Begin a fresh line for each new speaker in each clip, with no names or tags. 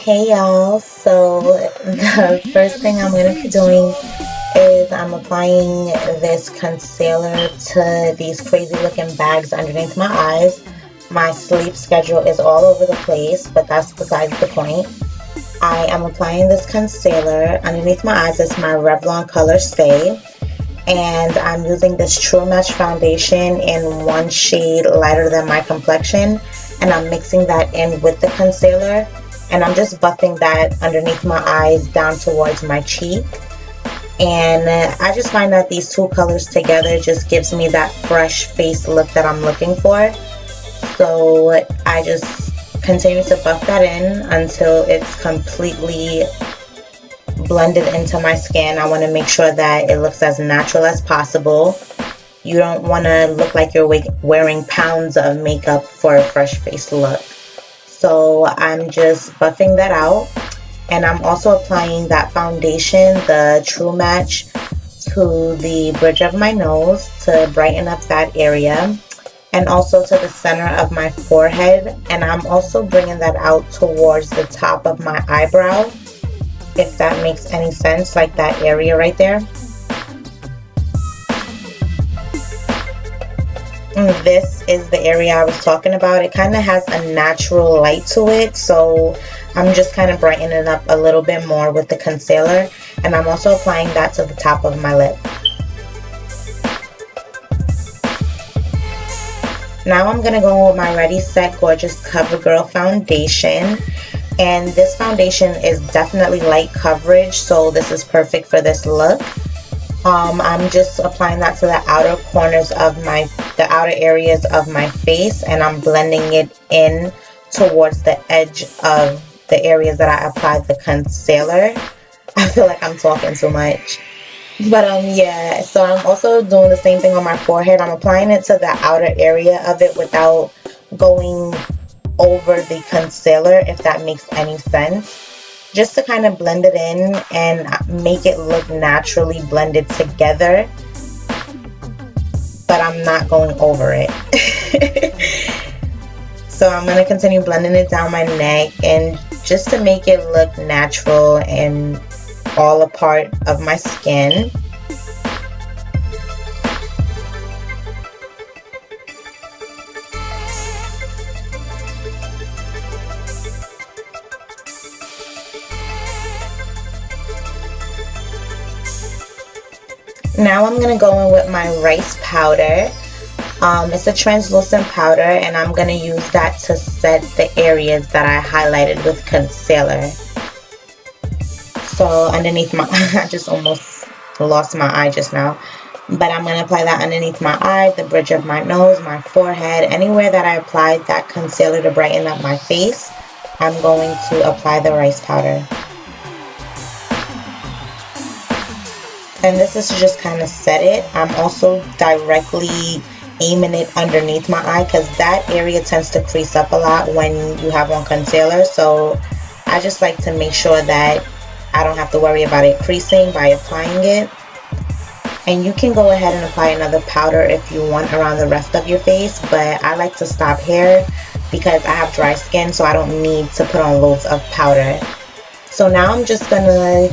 Hey y'all, so the first thing I'm going to be doing is I'm applying this concealer to these crazy looking bags underneath my eyes. My sleep schedule is all over the place, but that's besides the point. I am applying this concealer underneath my eyes. It's my Revlon Color Stay, and I'm using this True Match foundation in one shade lighter than my complexion, and I'm mixing that in with the concealer, and I'm just buffing that underneath my eyes down towards my cheek. And I just find that these two colors together just gives me that fresh face look that I'm looking for. So I just continue to buff that in until it's completely blended into my skin. I want to make sure that it looks as natural as possible. You don't want to look like you're wearing pounds of makeup for a fresh face look. So I'm just buffing that out, and I'm also applying that foundation, the True Match, to the bridge of my nose to brighten up that area, and also to the center of my forehead. And I'm also bringing that out towards the top of my eyebrow, if that makes any sense, like that area right there. And this is the area I was talking about. It kind of has a natural light to it, so I'm just kind of brightening it up a little bit more with the concealer, and I'm also applying that to the top of my lip. Now I'm going to go with my Ready Set Gorgeous CoverGirl foundation, and this foundation is definitely light coverage, so this is perfect for this look. I'm just applying that to the outer corners of the outer areas of my face, and I'm blending it in towards the edge of the areas that I applied the concealer. I feel like I'm talking too much. But yeah, so I'm also doing the same thing on my forehead. I'm applying it to the outer area of it without going over the concealer, if that makes any sense. Just to kind of blend it in and make it look naturally blended together, but I'm not going over it. So I'm going to continue blending it down my neck, and just to make it look natural and all a part of my skin. Now I'm going to go in with my rice powder. It's a translucent powder, and I'm going to use that to set the areas that I highlighted with concealer. So underneath my I just almost lost my eye just now. But I'm going to apply that underneath my eye, the bridge of my nose, my forehead, anywhere that I applied that concealer to brighten up my face. I'm going to apply the rice powder. And this is to just kind of set it. I'm also directly aiming it underneath my eye, because that area tends to crease up a lot when you have on concealer. So I just like to make sure that I don't have to worry about it creasing by applying it. And you can go ahead and apply another powder if you want around the rest of your face, but I like to stop here because I have dry skin, so I don't need to put on loads of powder. So now I'm just gonna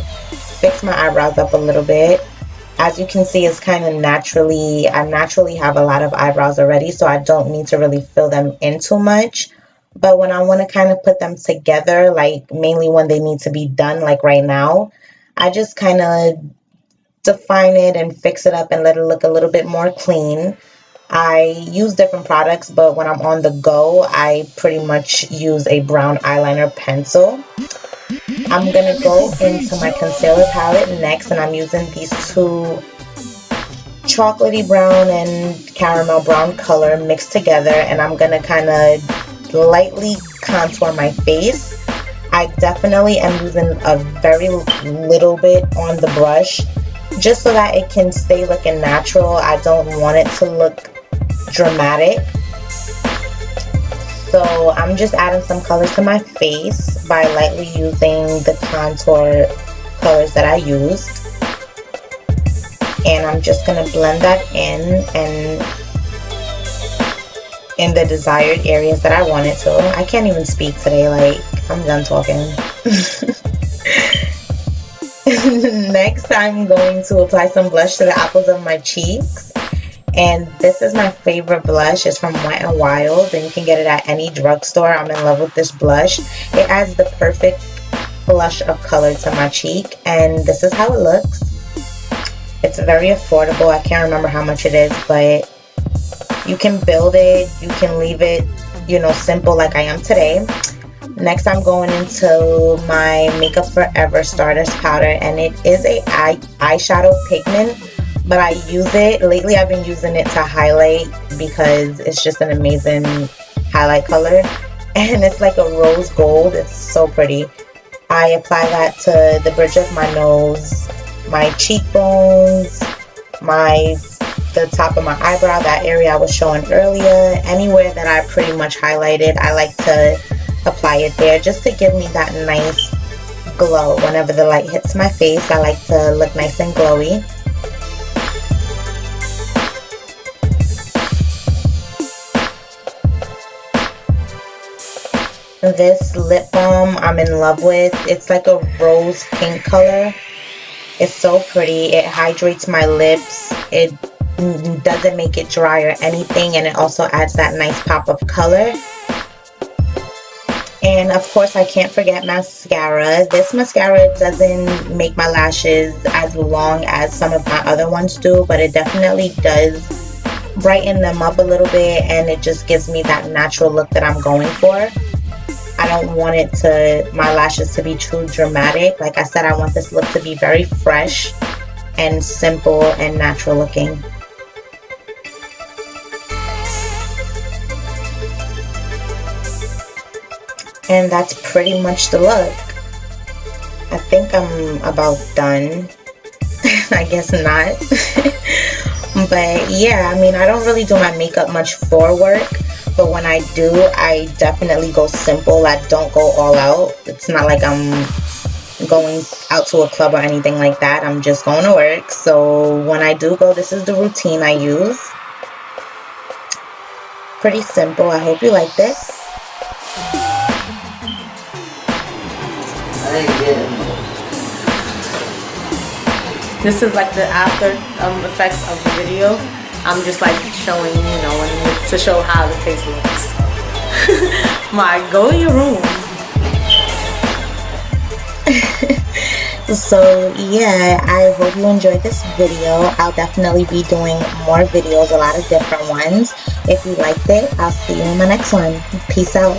fix my eyebrows up a little bit. As you can see, it's kind of I naturally have a lot of eyebrows already, so I don't need to really fill them in too much. But when I want to kind of put them together, like mainly when they need to be done, like right now, I just kind of define it and fix it up and let it look a little bit more clean. I use different products, but when I'm on the go, I pretty much use a brown eyeliner pencil. I'm going to go into my concealer palette next, and I'm using these two chocolatey brown and caramel brown color mixed together, and I'm going to kind of lightly contour my face. I definitely am using a very little bit on the brush just so that it can stay looking natural. I don't want it to look dramatic. So I'm just adding some colors to my face by lightly using the contour colors that I used. And I'm just going to blend that in and in the desired areas that I wanted to. I can't even speak today, like, I'm done talking. Next, I'm going to apply some blush to the apples of my cheeks. And this is my favorite blush. It's from Wet n Wild, and you can get it at any drugstore. I'm in love with this blush. It adds the perfect blush of color to my cheek, and this is how it looks. It's very affordable. I can't remember how much it is, but you can build it. You can leave it, you know, simple like I am today. Next, I'm going into my Makeup Forever Stardust powder, and it is a eyeshadow pigment, but I use it. Lately, I've been using it to highlight because it's just an amazing highlight color, and it's like a rose gold. It's so pretty. I apply that to the bridge of my nose, my cheekbones, the top of my eyebrow, that area I was showing earlier. Anywhere that I pretty much highlighted, I like to apply it there just to give me that nice glow. Whenever the light hits my face, I like to look nice and glowy. This lip balm I'm in love with. It's like a rose pink color. It's so pretty. It hydrates my lips. It doesn't make it dry or anything, and it also adds that nice pop of color. And of course, I can't forget mascara. This mascara doesn't make my lashes as long as some of my other ones do, but it definitely does brighten them up a little bit, and it just gives me that natural look that I'm going for. I don't want my lashes to be too dramatic. Like I said, I want this look to be very fresh and simple and natural looking. And that's pretty much the look. I think I'm about done. I guess not. But yeah, I mean, I don't really do my makeup much for work. But when I do, I definitely go simple. I don't go all out. It's not like I'm going out to a club or anything like that. I'm just going to work. So when I do go, this is the routine I use. Pretty simple. I hope you like this.
This is like the after effects of the video. I'm just like showing, you know, to show how the face looks. Go in your room.
So yeah, I hope you enjoyed this video. I'll definitely be doing more videos, a lot of different ones. If you liked it, I'll see you in my next one. Peace out.